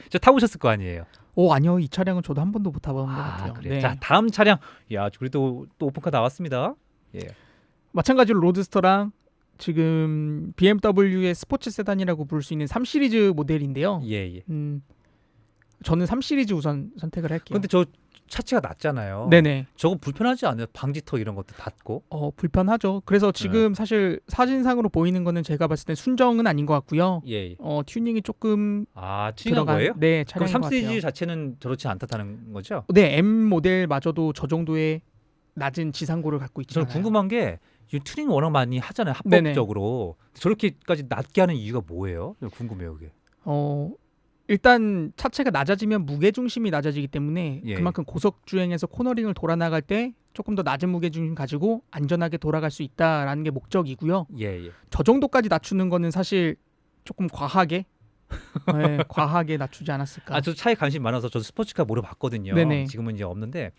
Speaker 1: 저 타보셨을 거 아니에요.
Speaker 2: 아니요. 이 차량은 저도 한 번도 못 타본 것 같아요.
Speaker 1: 그래.
Speaker 2: 네.
Speaker 1: 자, 다음 차량. 야, 그래도 또 오픈카 나왔습니다. 예.
Speaker 2: 마찬가지로 로드스터랑 지금 BMW의 스포츠 세단이라고 부를 수 있는 3 시리즈 모델인데요.
Speaker 1: 예, 예.
Speaker 2: 저는 3 시리즈 우선 선택을 할게요.
Speaker 1: 근데 저 차체가 낮잖아요.
Speaker 2: 네네.
Speaker 1: 저거 불편하지 않아요? 방지턱 이런 것도 닫고.
Speaker 2: 불편하죠. 그래서 지금 사실 사진상으로 보이는 거는 제가 봤을 때 순정은 아닌 것 같고요.
Speaker 1: 예.
Speaker 2: 튜닝이 조금
Speaker 1: 튜닝한
Speaker 2: 들어간
Speaker 1: 거예요?
Speaker 2: 네,
Speaker 1: 그럼
Speaker 2: 차량인
Speaker 1: 3
Speaker 2: 것
Speaker 1: 시리즈
Speaker 2: 같아요.
Speaker 1: 자체는 저렇지 않다는 거죠?
Speaker 2: 네, M 모델마저도 저 정도의 낮은 지상고를 갖고 있지
Speaker 1: 저는
Speaker 2: 않아요.
Speaker 1: 궁금한 게 이 튜닝 워낙 많이 하잖아요.
Speaker 2: 네네.
Speaker 1: 합법적으로. 저렇게까지 낮게 하는 이유가 뭐예요? 궁금해요, 그게.
Speaker 2: 일단 차체가 낮아지면 무게 중심이 낮아지기 때문에
Speaker 1: 예.
Speaker 2: 그만큼 고속 주행에서 코너링을 돌아 나갈 때 조금 더 낮은 무게 중심 가지고 안전하게 돌아갈 수 있다라는 게 목적이고요.
Speaker 1: 예, 예.
Speaker 2: 저 정도까지 낮추는 거는 사실 조금 과하게 과하게 낮추지 않았을까.
Speaker 1: 저 차에 관심 많아서 저 스포츠카 몰아봤거든요.
Speaker 2: 네네.
Speaker 1: 지금은 이제 없는데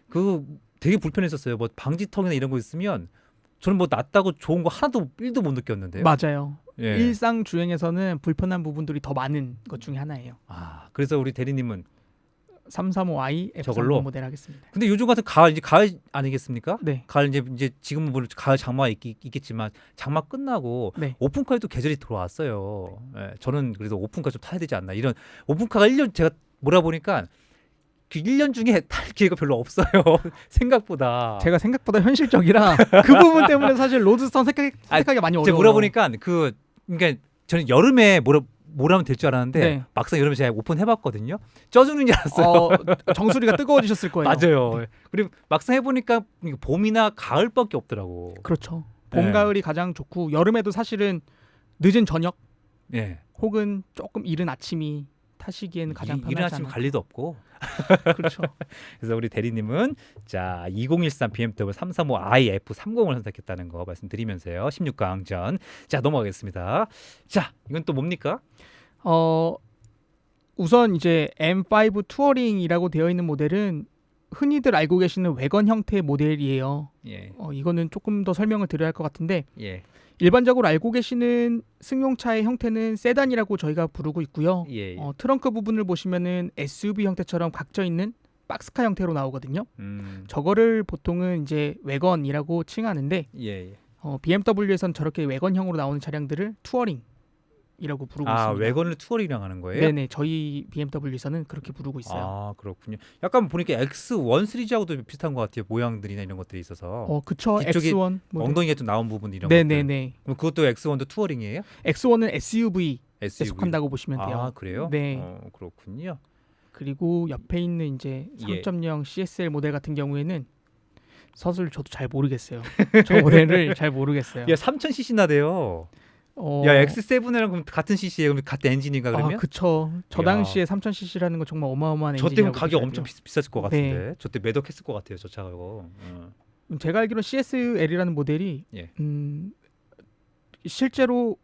Speaker 1: 그 되게 불편했었어요. 뭐 방지턱이나 이런 거 있으면 저는 뭐 낮다고 좋은 거 하나도 1도 못 느꼈는데요.
Speaker 2: 맞아요.
Speaker 1: 예.
Speaker 2: 일상 주행에서는 불편한 부분들이 더 많은 것 중에 하나예요.
Speaker 1: 그래서 우리 대리님은
Speaker 2: 335i
Speaker 1: 저걸로?
Speaker 2: F30 모델 하겠습니다.
Speaker 1: 근데 요즘 같은 가을 이제 가을 아니겠습니까?
Speaker 2: 네.
Speaker 1: 가을 이제 지금은 물론 가을 장마 있겠지만 장마 끝나고
Speaker 2: 네.
Speaker 1: 오픈카에도 계절이 들어왔어요. 예, 저는 그래도 오픈카 좀 타야 되지 않나 이런 오픈카가 1년 제가 몰아보니까 그 1년 중에 탈 기회가 별로 없어요. 생각보다.
Speaker 2: 제가 생각보다 현실적이라 그 부분 때문에 사실 로드스터 선택하기가 많이
Speaker 1: 제가
Speaker 2: 어려워요.
Speaker 1: 물어보니까 그러니까 저는 여름에 뭐라면 될 줄 알았는데
Speaker 2: 네.
Speaker 1: 막상 여름에 제가 오픈해봤거든요. 쪄주는 줄 알았어요.
Speaker 2: 정수리가 뜨거워지셨을 거예요.
Speaker 1: 맞아요. 그리고 막상 해보니까 봄이나 가을밖에 없더라고.
Speaker 2: 그렇죠. 봄,
Speaker 1: 네.
Speaker 2: 가을이 가장 좋고 여름에도 사실은 늦은 저녁
Speaker 1: 예.
Speaker 2: 혹은 조금 이른 아침이 타시기에는 가장
Speaker 1: 이른
Speaker 2: 편하지
Speaker 1: 아침
Speaker 2: 않을까.
Speaker 1: 갈 리도 없고.
Speaker 2: 그렇죠.
Speaker 1: 그래서 우리 대리님은 자 2013 BMW 335i F30을 선택했다는 거 말씀드리면서요. 16강 전. 자 넘어가겠습니다. 자 이건 또 뭡니까?
Speaker 2: 우선 이제 M5 투어링이라고 되어 있는 모델은 흔히들 알고 계시는 외건 형태의 모델이에요.
Speaker 1: 예.
Speaker 2: 이거는 조금 더 설명을 드려야 할 것 같은데
Speaker 1: 예.
Speaker 2: 일반적으로 알고 계시는 승용차의 형태는 세단이라고 저희가 부르고 있고요.
Speaker 1: 예.
Speaker 2: 트렁크 부분을 보시면은 SUV 형태처럼 각져 있는 박스카 형태로 나오거든요. 저거를 보통은 이제 외건이라고 칭하는데
Speaker 1: 예.
Speaker 2: BMW에선 저렇게 외건형으로 나오는 차량들을 투어링이라고 부르고 있습니다.
Speaker 1: 외건을 투어링이랑 하는 거예요?
Speaker 2: 네네, 저희 BMW에서는 그렇게 부르고 있어요.
Speaker 1: 아 그렇군요. 약간 보니까 X1 시리즈하고도 비슷한 것 같아요. 모양들이나 이런 것들이 있어서
Speaker 2: 그쵸.
Speaker 1: 뒤쪽에
Speaker 2: X1 모델.
Speaker 1: 엉덩이에 좀 나온 부분 이런 것들.
Speaker 2: 네네네.
Speaker 1: 그럼 그것도 X1도 투어링이에요?
Speaker 2: X1은 SUV에
Speaker 1: SUV.
Speaker 2: 속한다고 보시면 돼요.
Speaker 1: 아 그래요?
Speaker 2: 네.
Speaker 1: 그렇군요.
Speaker 2: 그리고 옆에 있는 이제
Speaker 1: 예.
Speaker 2: 3.0 CSL 모델 같은 경우에는 사실 저도 잘 모르겠어요. 저 모델을 잘 모르겠어요.
Speaker 1: 야 3000cc나 돼요.
Speaker 2: 어,
Speaker 1: 야 X7이랑 그럼 같은 cc예요? 그럼 같은 엔진인가 그러면?
Speaker 2: 그쵸. 저
Speaker 1: 야.
Speaker 2: 당시에 3000cc라는 건 정말 어마어마한
Speaker 1: 저 때문에
Speaker 2: 엔진이라고
Speaker 1: 가격
Speaker 2: 보셔야
Speaker 1: 엄청
Speaker 2: 돼요.
Speaker 1: 비쌌을 것 같은데. 저 때 매덕했을 것 같아요. 저 차가 이거.
Speaker 2: 제가 알기로 CSL이라는 모델이
Speaker 1: 예.
Speaker 2: 실제로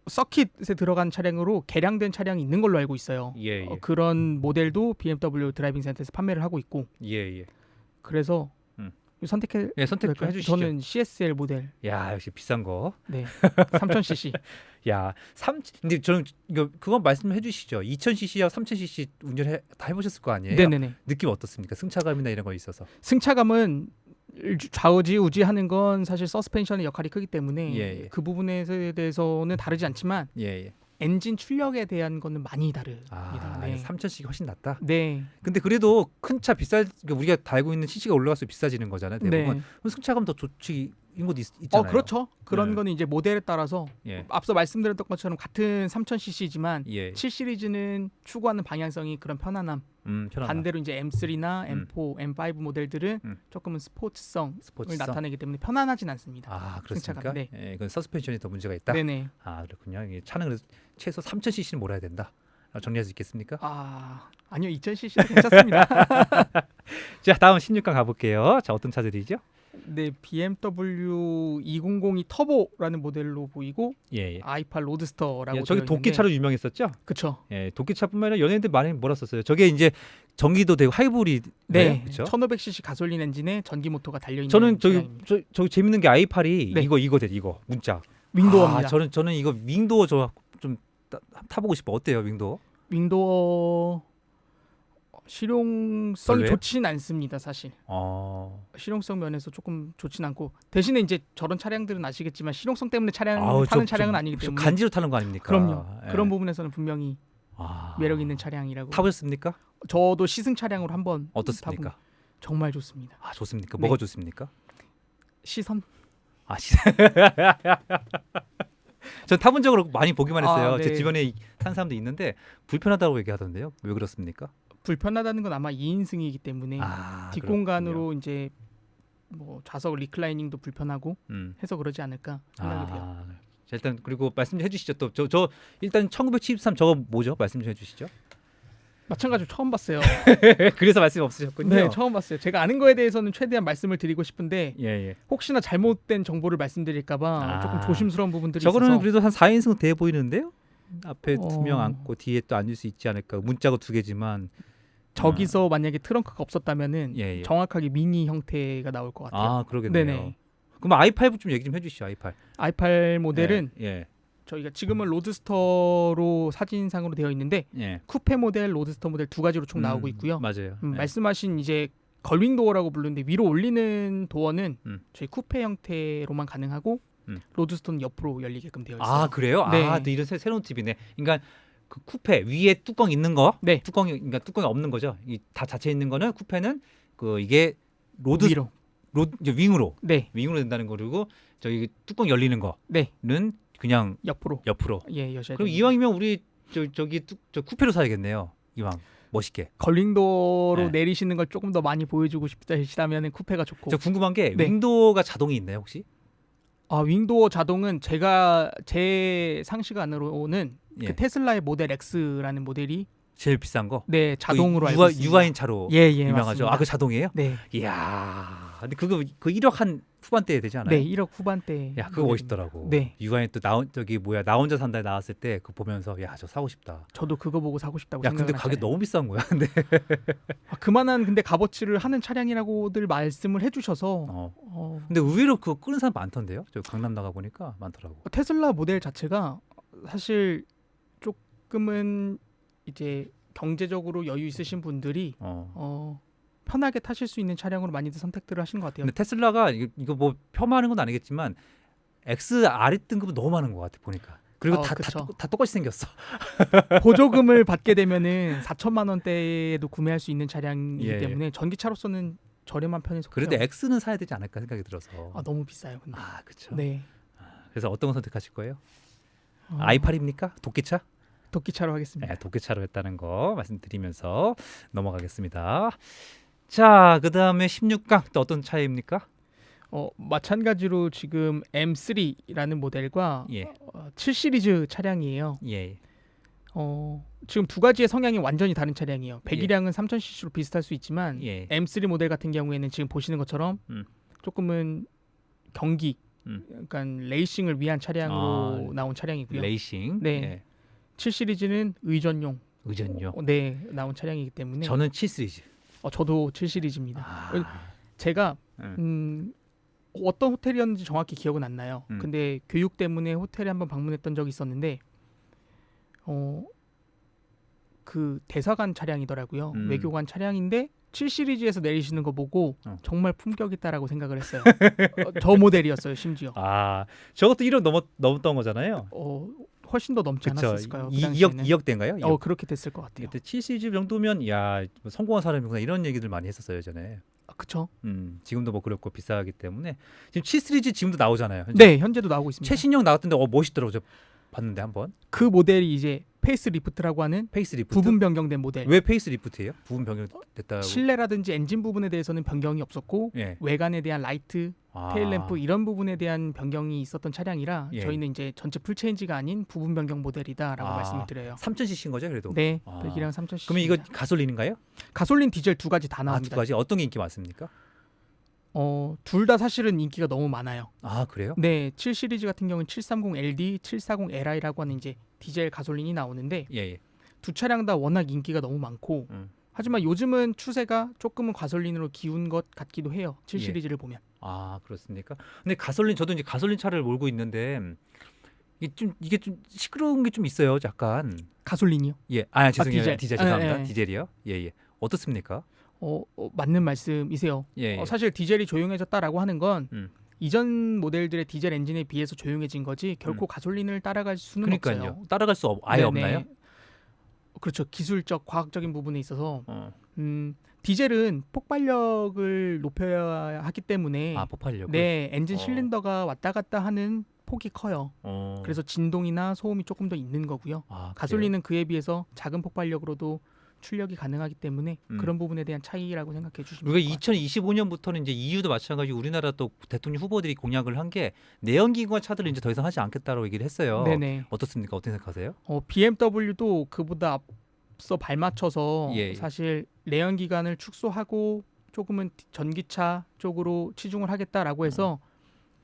Speaker 2: 서킷에 들어간 차량으로 개량된 차량이 있는 걸로 알고 있어요.
Speaker 1: 예.
Speaker 2: 그런 모델도 BMW 드라이빙 센터에서 판매를 하고 있고
Speaker 1: 예.
Speaker 2: 그래서 선택해
Speaker 1: 예, 선택 좀 해주시죠.
Speaker 2: 저는 CSL 모델.
Speaker 1: 야 역시 비싼 거.
Speaker 2: 네. 3000cc.
Speaker 1: 야, 근데 저는 그건 말씀해 주시죠. 2000cc와 3000cc 다 해보셨을 거 아니에요?
Speaker 2: 네네네.
Speaker 1: 느낌 어떻습니까? 승차감이나 이런 거 있어서.
Speaker 2: 승차감은 좌우지우지하는 건 사실 서스펜션의 역할이 크기 때문에
Speaker 1: 예.
Speaker 2: 그 부분에 대해서는 다르지 않지만
Speaker 1: 예.
Speaker 2: 엔진 출력에 대한 거는 많이 다릅니다.
Speaker 1: 아,
Speaker 2: 네.
Speaker 1: 3000cc가 훨씬 낫다.
Speaker 2: 네.
Speaker 1: 근데 그래도 큰 차 우리가 달고 있는 cc가 올라갈수록 비싸지는 거잖아요. 대부분.
Speaker 2: 네.
Speaker 1: 그럼 승차감 더 좋지 인 것도 있잖아요.
Speaker 2: 그렇죠. 그런
Speaker 1: 네.
Speaker 2: 거는 이제 모델에 따라서
Speaker 1: 예.
Speaker 2: 앞서 말씀드렸던 것처럼 같은 3000cc지만
Speaker 1: 예.
Speaker 2: 7 시리즈는 추구하는 방향성이 그런 편안함.
Speaker 1: 편하다.
Speaker 2: 반대로 이제 M3나 M4, M5 모델들은 조금은 스포츠성을 나타내기 때문에 편안하진 않습니다.
Speaker 1: 아, 그렇습니까?
Speaker 2: 승차감, 네.
Speaker 1: 예, 이건 서스펜션이 더 문제가 있다.
Speaker 2: 네네.
Speaker 1: 아, 그렇군요. 이게 차는 그래서 최소 3000cc는 몰아야 된다. 정리할 수 있겠습니까?
Speaker 2: 아니요, 2000cc도 괜찮습니다.
Speaker 1: 자, 다음 16강 가볼게요. 자, 어떤 차들이죠?
Speaker 2: 네, BMW 2002 터보라는 모델로 보이고
Speaker 1: 예.
Speaker 2: i8 로드스터라고
Speaker 1: 예, 저기 도끼차로 유명했었죠?
Speaker 2: 그렇죠.
Speaker 1: 예, 도끼차뿐만 아니라 연예인들 많이 몰았었어요. 저게 이제 전기도 되고 하이브리드.
Speaker 2: 네,
Speaker 1: 그렇죠?
Speaker 2: 1500cc 가솔린 엔진에 전기 모터가 달려 있는
Speaker 1: 저는
Speaker 2: 차량입니다.
Speaker 1: 저기 재밌는 게 i8이
Speaker 2: 네.
Speaker 1: 이거 문자.
Speaker 2: 윙도어입니다.
Speaker 1: 저는 이거 윙도어 좀 타보고 싶어. 어때요, 윙도어?
Speaker 2: 윙도어 실용성이
Speaker 1: 별로예요?
Speaker 2: 좋진 않습니다, 사실. 실용성 면에서 조금 좋진 않고 대신에 이제 저런 차량들은 아시겠지만 실용성 때문에 타는 차량은 아니기 때문에
Speaker 1: 간지로 타는 거 아닙니까?
Speaker 2: 그럼요.
Speaker 1: 예.
Speaker 2: 그런 부분에서는 분명히 매력 있는 차량이라고.
Speaker 1: 타보셨습니까?
Speaker 2: 저도 시승 차량으로 한번
Speaker 1: 어떻습니까?
Speaker 2: 타본 정말 좋습니다.
Speaker 1: 좋습니까?
Speaker 2: 네.
Speaker 1: 뭐가 좋습니까?
Speaker 2: 시선.
Speaker 1: 전 타본 적으로 많이 보기만 했어요.
Speaker 2: 네.
Speaker 1: 제 주변에 탄 사람도 있는데 불편하다고 얘기하던데요. 왜 그렇습니까?
Speaker 2: 불편하다는 건 아마 2인승이기 때문에 뒷공간으로 이제 뭐 좌석 리클라이닝도 불편하고 해서 그러지 않을까 생각이 돼요.
Speaker 1: 자, 일단 그리고 말씀 좀 해주시죠. 또 저 일단 1973 저거 뭐죠? 말씀 좀 해주시죠.
Speaker 2: 마찬가지로 처음 봤어요.
Speaker 1: 그래서 말씀이 없으셨군요.
Speaker 2: 네, 처음 봤어요. 제가 아는 거에 대해서는 최대한 말씀을 드리고 싶은데
Speaker 1: 예.
Speaker 2: 혹시나 잘못된 정보를 말씀드릴까봐 조금 조심스러운 부분들이
Speaker 1: 저거는
Speaker 2: 있어서.
Speaker 1: 그래도 한 4인승 돼 보이는데요? 앞에 2명
Speaker 2: 어.
Speaker 1: 앉고 뒤에 또 앉을 수 있지 않을까? 문자가 2개지만
Speaker 2: 저기서 만약에 트렁크가 없었다면은
Speaker 1: 예.
Speaker 2: 정확하게 미니 형태가 나올 것 같아요.
Speaker 1: 그러겠네요.
Speaker 2: 네네.
Speaker 1: 그럼 i8 좀 얘기 좀 해주시죠. i8.
Speaker 2: i8 모델은
Speaker 1: 예.
Speaker 2: 저희가 지금은 로드스터로 사진상으로 되어 있는데
Speaker 1: 예.
Speaker 2: 쿠페 모델, 로드스터 모델 두 가지로 총 나오고 있고요.
Speaker 1: 맞아요. 예.
Speaker 2: 말씀하신 이제 걸윙 도어라고 부르는데 위로 올리는 도어는 저희 쿠페 형태로만 가능하고 로드스터는 옆으로 열리게끔 되어 있어요.
Speaker 1: 그래요?
Speaker 2: 네.
Speaker 1: 또 이런 새로운 팁이네. 그러니까 그 쿠페 위에 뚜껑 있는 거,
Speaker 2: 네.
Speaker 1: 그러니까 뚜껑이 없는 거죠. 이 다 자체 있는 거는 쿠페는 그 이게 로드
Speaker 2: 위로.
Speaker 1: 이제 윙으로
Speaker 2: 네.
Speaker 1: 된다는 거. 그리고 저기 뚜껑 열리는 거는
Speaker 2: 네.
Speaker 1: 그냥
Speaker 2: 옆으로.
Speaker 1: 예,
Speaker 2: 여셔야
Speaker 1: 그럼
Speaker 2: 됩니다.
Speaker 1: 이왕이면 우리 저 쿠페로 사야겠네요. 이왕 멋있게.
Speaker 2: 걸링도로
Speaker 1: 네.
Speaker 2: 내리시는 걸 조금 더 많이 보여주고 싶다시다면 쿠페가 좋고.
Speaker 1: 저 궁금한 게
Speaker 2: 네.
Speaker 1: 윙도어가 자동이 있나요 혹시?
Speaker 2: 윙도어 자동은 제 상시간으로는
Speaker 1: 예.
Speaker 2: 그 테슬라의 모델 X라는 모델이
Speaker 1: 제일 비싼 거.
Speaker 2: 네 자동으로 알고 있습니다.
Speaker 1: 유아인 차로
Speaker 2: 예,
Speaker 1: 유명하죠.
Speaker 2: 맞습니다.
Speaker 1: 그 자동이에요?
Speaker 2: 네.
Speaker 1: 이야. 근데 그거 그 1억 한 후반대에 되지 않아요?
Speaker 2: 네, 1억 후반대.
Speaker 1: 야, 그거 멋있더라고.
Speaker 2: 네.
Speaker 1: 유아인 또 나 혼자 산다에 나왔을 때 그거 보면서 야, 저 사고 싶다.
Speaker 2: 저도 그거 보고 사고 싶다고
Speaker 1: 야,
Speaker 2: 생각을
Speaker 1: 근데 가격
Speaker 2: 하잖아요.
Speaker 1: 너무 비싼 거야. 근데
Speaker 2: 그만한 근데 값어치를 하는 차량이라고들 말씀을 해주셔서
Speaker 1: 근데 의외로 그거 끄는 사람 많던데요. 저 강남 나가 보니까 많더라고.
Speaker 2: 테슬라 모델 자체가 사실 조금은 이제 경제적으로 여유 있으신 분들이 편하게 타실 수 있는 차량으로 많이들 선택들을 하시는 것 같아요.
Speaker 1: 근데 테슬라가 이거 뭐 폄하하는 건 아니겠지만 XR 등급은 너무 많은 것 같아 보니까. 그리고
Speaker 2: 그쵸.
Speaker 1: 다 똑같이 생겼어.
Speaker 2: 보조금을 받게 되면은 4천만 원대에도 구매할 수 있는 차량이기
Speaker 1: 예.
Speaker 2: 때문에 전기차로서는 저렴한 편에 속해요.
Speaker 1: 그런데 X는 사야 되지 않을까 생각이 들어서.
Speaker 2: 너무 비싸요. 근데.
Speaker 1: 그렇죠.
Speaker 2: 네.
Speaker 1: 그래서 어떤 거 선택하실 거예요? i8입니까? 도끼차?
Speaker 2: 도끼차로 하겠습니다.
Speaker 1: 네, 도끼차로 했다는 거 말씀드리면서 넘어가겠습니다. 자, 그다음에 16강 또 어떤 차이입니까?
Speaker 2: 마찬가지로 지금 M3라는 모델과
Speaker 1: 예.
Speaker 2: 7 시리즈 차량이에요.
Speaker 1: 예.
Speaker 2: 지금 두 가지의 성향이 완전히 다른 차량이에요. 배기량은 3000cc로 비슷할 수 있지만
Speaker 1: 예.
Speaker 2: M3 모델 같은 경우에는 지금 보시는 것처럼 조금은 경기, 그러니까 레이싱을 위한 차량으로 나온 차량이고요.
Speaker 1: 레이싱.
Speaker 2: 네.
Speaker 1: 예.
Speaker 2: 7 시리즈는 의전용.
Speaker 1: 의전요.
Speaker 2: 네, 나온 차량이기 때문에
Speaker 1: 저는 7 시리즈.
Speaker 2: 저도 7 시리즈입니다. 제가 어떤 호텔이었는지 정확히 기억은 안 나요. 근데 교육 때문에 호텔에 한번 방문했던 적이 있었는데 그 대사관 차량이더라고요. 외교관 차량인데 7 시리즈에서 내리시는 거 보고 정말 품격 있다라고 생각을 했어요. 저 모델이었어요, 심지어.
Speaker 1: 저것도 1억 넘었던 거잖아요.
Speaker 2: 훨씬 더 넘지
Speaker 1: 그쵸.
Speaker 2: 않았을까요? 그
Speaker 1: 2억대인가요?
Speaker 2: 그렇게 됐을 것 같아요.
Speaker 1: 그때 7 시리즈 정도면 야, 뭐 성공한 사람이구나 이런 얘기들 많이 했었어요, 예전에.
Speaker 2: 그렇죠.
Speaker 1: 지금도 뭐 그렇고 비싸기 때문에 지금 7 시리즈 지금도 나오잖아요. 현재.
Speaker 2: 네, 현재도 나오고 있습니다.
Speaker 1: 최신형 나왔던데 멋있더라고. 저 봤는데 한번.
Speaker 2: 그 모델이 이제 페이스 리프트라고 하는
Speaker 1: 페이스리프트.
Speaker 2: 부분 변경된 모델.
Speaker 1: 왜 페이스리프트예요? 부분 변경됐다고.
Speaker 2: 실내라든지 엔진 부분에 대해서는 변경이 없었고
Speaker 1: 예.
Speaker 2: 외관에 대한 라이트, 테일램프 이런 부분에 대한 변경이 있었던 차량이라
Speaker 1: 예.
Speaker 2: 저희는 이제 전체 풀체인지가 아닌 부분 변경 모델이다라고 말씀을 드려요.
Speaker 1: 3000cc인 거죠, 그래도.
Speaker 2: 네, 배기량 3000cc.
Speaker 1: 그러면 이거 가솔린인가요?
Speaker 2: 가솔린, 디젤 두 가지 다 나옵니다.
Speaker 1: 두 가지 어떤 게 인기 많습니까?
Speaker 2: 둘 다 사실은 인기가 너무 많아요.
Speaker 1: 그래요?
Speaker 2: 네, 7 시리즈 같은 경우는 730LD, 740Li라고 하는 이제 디젤 가솔린이 나오는데
Speaker 1: 예.
Speaker 2: 두 차량 다 워낙 인기가 너무 많고 하지만 요즘은 추세가 조금은 가솔린으로 기운 것 같기도 해요. 7
Speaker 1: 예.
Speaker 2: 시리즈를 보면.
Speaker 1: 그렇습니까? 근데 저도 이제 가솔린 차를 몰고 있는데 이게 좀 시끄러운 게 좀 있어요, 약간.
Speaker 2: 가솔린이요?
Speaker 1: 예. 죄송해요. 디젤 죄송합니다.
Speaker 2: 예.
Speaker 1: 디젤이요? 예. 어떻습니까?
Speaker 2: 맞는 말씀이세요.
Speaker 1: 예.
Speaker 2: 사실 디젤이 조용해졌다라고 하는 건 이전 모델들의 디젤 엔진에 비해서 조용해진 거지 결코 가솔린을 따라갈 수는
Speaker 1: 그러니까요.
Speaker 2: 없어요.
Speaker 1: 따라갈 수 아예 없나요?
Speaker 2: 그렇죠. 기술적, 과학적인 부분에 있어서 디젤은 폭발력을 높여야 하기 때문에
Speaker 1: 폭발력.
Speaker 2: 네, 엔진 실린더가 왔다 갔다 하는 폭이 커요. 그래서 진동이나 소음이 조금 더 있는 거고요. 가솔린은 그에 비해서 작은 폭발력으로도 출력이 가능하기 때문에 그런 부분에 대한 차이라고 생각해 주시면
Speaker 1: 우리가 2025년부터는 이제 EU도 마찬가지고 우리나라 또 대통령 후보들이 공약을 한 게 내연기관 차들을 이제 더 이상 하지 않겠다고 얘기를 했어요.
Speaker 2: 네네.
Speaker 1: 어떻습니까? 어떻게 생각하세요?
Speaker 2: BMW도 그보다 앞서 발맞춰서
Speaker 1: 예.
Speaker 2: 사실 내연기관을 축소하고 조금은 전기차 쪽으로 치중을 하겠다라고 해서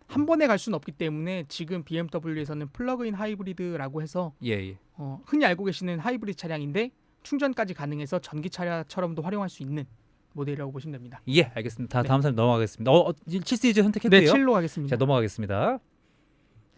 Speaker 2: 한 번에 갈 수는 없기 때문에 지금 BMW에서는 플러그인 하이브리드라고 해서
Speaker 1: 예.
Speaker 2: 흔히 알고 계시는 하이브리드 차량인데 충전까지 가능해서 전기차량처럼도 활용할 수 있는 모델이라고 보시면 됩니다.
Speaker 1: 예, 알겠습니다.
Speaker 2: 네.
Speaker 1: 다음 사람 넘어가겠습니다. 7 시리즈 선택했고요.
Speaker 2: 네, 7로 가겠습니다.
Speaker 1: 자, 넘어가겠습니다.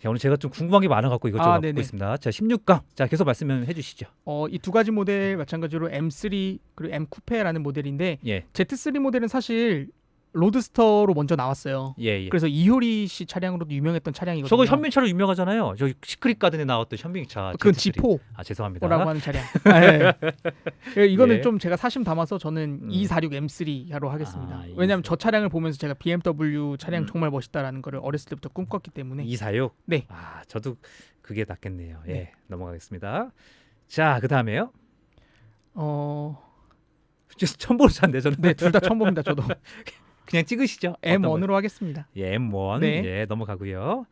Speaker 1: 자, 오늘 제가 좀 궁금한 게 많아갖고 이것저것
Speaker 2: 네네.
Speaker 1: 보고 있습니다. 자, 16강. 자, 계속 말씀해 주시죠.
Speaker 2: 이 두 가지 모델 마찬가지로 M3 그리고 M 쿠페라는 모델인데
Speaker 1: 예.
Speaker 2: Z3 모델은 사실 로드스터로 먼저 나왔어요.
Speaker 1: 예.
Speaker 2: 그래서 이효리 씨 차량으로도 유명했던 차량이거든요.
Speaker 1: 저거 현민차로 유명하잖아요. 저기 시크릿 가든에 나왔던 현민차.
Speaker 2: 그건
Speaker 1: Z3.
Speaker 2: G4라고
Speaker 1: 아 죄송합니다.
Speaker 2: 하는 차량. 예, 이거는
Speaker 1: 예.
Speaker 2: 좀 제가 사심 담아서 저는 246 M3로 하겠습니다.
Speaker 1: 아,
Speaker 2: 왜냐하면 저 차량을 보면서 제가 BMW 차량
Speaker 1: 음.
Speaker 2: 정말 멋있다라는 거를 어렸을 때부터 꿈꿨기 때문에
Speaker 1: 246.
Speaker 2: 네.
Speaker 1: 아 저도 그게 낫겠네요. 예.
Speaker 2: 네.
Speaker 1: 넘어가겠습니다. 자 그다음에요. 처음 보는 차인데 저는.
Speaker 2: 네, 둘 다 처음 봅니다. 저도
Speaker 1: 그냥 찍으시죠. 어떤 거?
Speaker 2: M1으로 하겠습니다.
Speaker 1: 예, M1.
Speaker 2: 네.
Speaker 1: 예, 넘어가고요.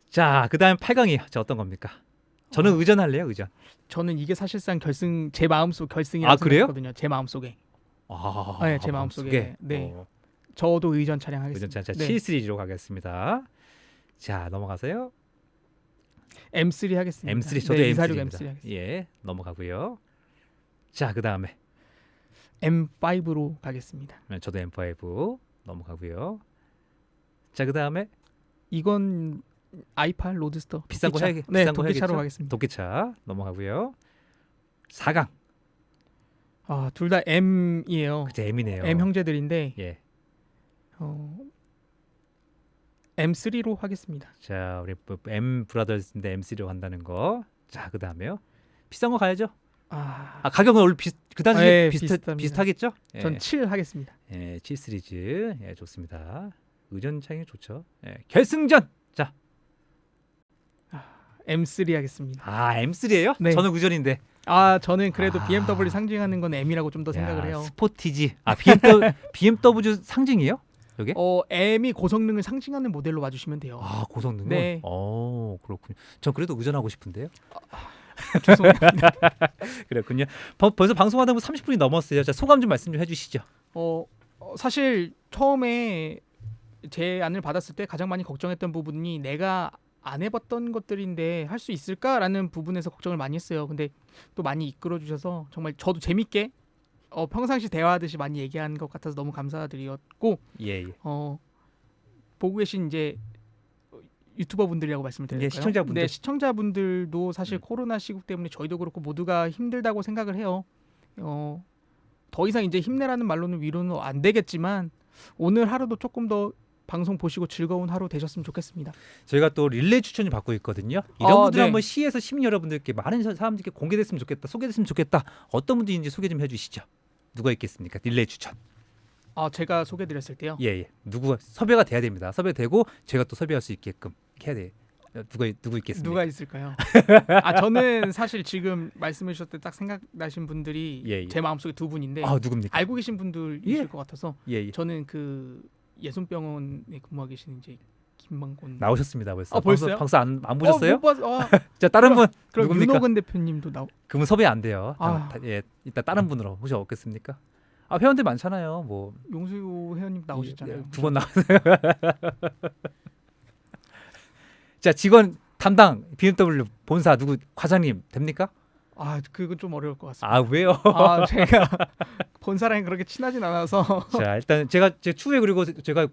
Speaker 1: 자, 그다음 8강이요. 저 어떤 겁니까? 저는 의전할래요, 의전.
Speaker 2: 저는 이게 사실상 제 마음속 결승이라고
Speaker 1: 아, 그래요?
Speaker 2: 생각했거든요. 제 마음속에.
Speaker 1: 아,
Speaker 2: 네, 제 마음속에. 네. 저도 의전 차량 하겠습니다.
Speaker 1: 의전 차
Speaker 2: 네.
Speaker 1: 7 시리즈로 가겠습니다. 자, 넘어가세요.
Speaker 2: M3 하겠습니다.
Speaker 1: M3 저도
Speaker 2: 네,
Speaker 1: M3입니다.
Speaker 2: 246 M3 하겠습니다.
Speaker 1: 예, 넘어가고요. 자, 그다음에
Speaker 2: M5로 가겠습니다.
Speaker 1: 저도 M5 넘어가고요. 자, 그다음에
Speaker 2: 이건 i8 로드스터
Speaker 1: 비싼 거
Speaker 2: 도끼차.
Speaker 1: 해야겠.
Speaker 2: 네,
Speaker 1: 비싼 거
Speaker 2: 도끼차로
Speaker 1: 해야겠죠?
Speaker 2: 가겠습니다.
Speaker 1: 도끼차 넘어가고요. 4강.
Speaker 2: 아, 둘 다 M이에요.
Speaker 1: 그때 M이네요.
Speaker 2: M 형제들인데
Speaker 1: 예.
Speaker 2: M3로 하겠습니다.
Speaker 1: 자, 우리 M 브라더스인데 M3로 간다는 거. 자, 그다음에요. 비싼 거 가야죠.
Speaker 2: 아,
Speaker 1: 가격은 원래 그 당시에
Speaker 2: 네,
Speaker 1: 비슷하겠죠?
Speaker 2: 비슷합니다.
Speaker 1: 예.
Speaker 2: 전 7 하겠습니다.
Speaker 1: 예, 7 시리즈. 예, 좋습니다. 의전 차이 좋죠. 예. 결승전. 자,
Speaker 2: M3 하겠습니다.
Speaker 1: 아, M3예요?
Speaker 2: 네.
Speaker 1: 저는 의전인데.
Speaker 2: 아, 저는 그래도
Speaker 1: 아.
Speaker 2: BMW 상징하는 건 M이라고 좀 더 생각을 해요.
Speaker 1: 스포티지. 아, BMW 상징이에요? 여기?
Speaker 2: M이 고성능을 상징하는 모델로 봐주시면 돼요.
Speaker 1: 아, 고성능은?
Speaker 2: 네.
Speaker 1: 그렇군요. 전 그래도 의전하고 싶은데요.
Speaker 2: 죄송합니다.
Speaker 1: 그렇군요. 벌써 방송하다 보면 30분이 넘었어요. 자, 소감 좀 말씀 좀 해주시죠.
Speaker 2: 사실 처음에 제 안을 받았을 때 가장 많이 걱정했던 부분이 내가 안 해봤던 것들인데 할 수 있을까라는 부분에서 걱정을 많이 했어요. 근데 또 많이 이끌어 주셔서 정말 저도 재밌게 평상시 대화하듯이 많이 얘기한 것 같아서 너무 감사드렸고
Speaker 1: 예.
Speaker 2: 보고 계신 이제 유튜버 분들이라고 말씀을 드릴까요?
Speaker 1: 예, 시청자분들.
Speaker 2: 네, 시청자분들도 사실
Speaker 1: 음.
Speaker 2: 코로나 시국 때문에 저희도 그렇고 모두가 힘들다고 생각을 해요. 더 이상 이제 힘내라는 말로는 위로는 안 되겠지만 오늘 하루도 조금 더 방송 보시고 즐거운 하루 되셨으면 좋겠습니다.
Speaker 1: 저희가 또 릴레이 추천을 받고 있거든요. 이런 분들
Speaker 2: 네.
Speaker 1: 한번 시에서 시민 여러분들께 많은 사람들께 공개됐으면 좋겠다, 소개됐으면 좋겠다. 어떤 분들인지 소개 좀 해주시죠. 누가 있겠습니까? 릴레이 추천.
Speaker 2: 제가 소개드렸을 때요.
Speaker 1: 예. 누구가 섭외가 돼야 됩니다. 섭외되고 제가 또 섭외할 수 있게끔 해야 돼. 누구 있겠습니까?
Speaker 2: 누가 있을까요? 저는 사실 지금 말씀해 주셨을 때 딱 생각나신 분들이
Speaker 1: 예.
Speaker 2: 제 마음속에 두 분인데
Speaker 1: 누굽니까?
Speaker 2: 알고 계신 분들이실 것 같아서
Speaker 1: 예.
Speaker 2: 저는 그 예손병원에 근무하고 계신 이제 김만곤
Speaker 1: 나오셨습니다. 벌써.
Speaker 2: 벌써요?
Speaker 1: 방송 안 보셨어요?
Speaker 2: 못 봤-
Speaker 1: 자, 다른 분
Speaker 2: 그럼
Speaker 1: 누굽니까?
Speaker 2: 윤호근 대표님도
Speaker 1: 그분 섭외 안 돼요.
Speaker 2: 예.
Speaker 1: 일단 다른 분으로 혹시 없겠습니까? 회원들 많잖아요. 뭐
Speaker 2: 용수 회원님 나오셨잖아요.
Speaker 1: 2번 나왔어요. 자, 직원 담당 BMW 본사 누구 과장님 됩니까?
Speaker 2: 그건 좀 어려울 것 같습니다.
Speaker 1: 왜요?
Speaker 2: 제가 본사랑 그렇게 친하진 않아서
Speaker 1: 자, 일단 제가 추후에 그리고 제가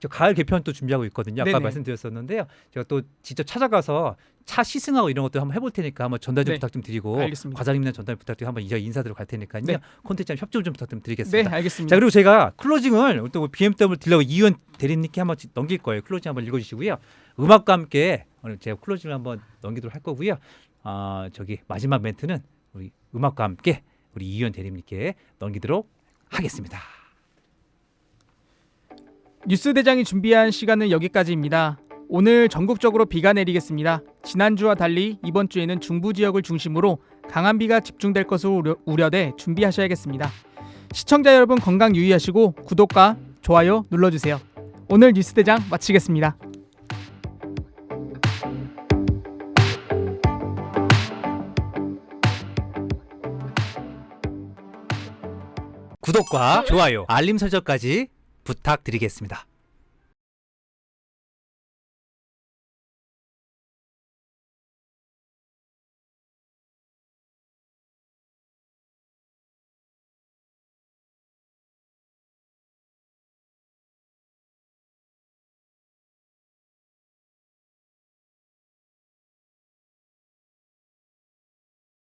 Speaker 1: 저 가을 개편 또 준비하고 있거든요. 아까
Speaker 2: 네네.
Speaker 1: 말씀드렸었는데요. 제가 또 직접 찾아가서 차 시승하고 이런 것도 한번 해볼 테니까 한번 전달 좀
Speaker 2: 네.
Speaker 1: 부탁 좀 드리고
Speaker 2: 알겠습니다.
Speaker 1: 과장님이랑 전달 부탁드리고 한번 이제 인사드리러 갈 테니까요.
Speaker 2: 네.
Speaker 1: 콘텐츠 협조 좀 부탁 좀
Speaker 2: 네,
Speaker 1: 드리겠습니다.
Speaker 2: 알겠습니다.
Speaker 1: 자, 그리고 제가 클로징을 또 BMW 딜러 이의원 대리님께 한번 넘길 거예요. 클로징 한번 읽어주시고요. 음악과 함께 오늘 제가 클로징을 한번 넘기도록 할 거고요. 저기 마지막 멘트는 우리 음악과 함께 우리 이의원 대리님께 넘기도록 하겠습니다.
Speaker 2: 뉴스 대장이 준비한 시간은 여기까지입니다. 오늘 전국적으로 비가 내리겠습니다. 지난주와 달리 이번 주에는 중부 지역을 중심으로 강한 비가 집중될 것으로 우려돼 준비하셔야겠습니다. 시청자 여러분 건강 유의하시고 구독과 좋아요 눌러주세요. 오늘 뉴스 대장 마치겠습니다.
Speaker 1: 구독과 좋아요, 알림 설정까지 부탁드리겠습니다.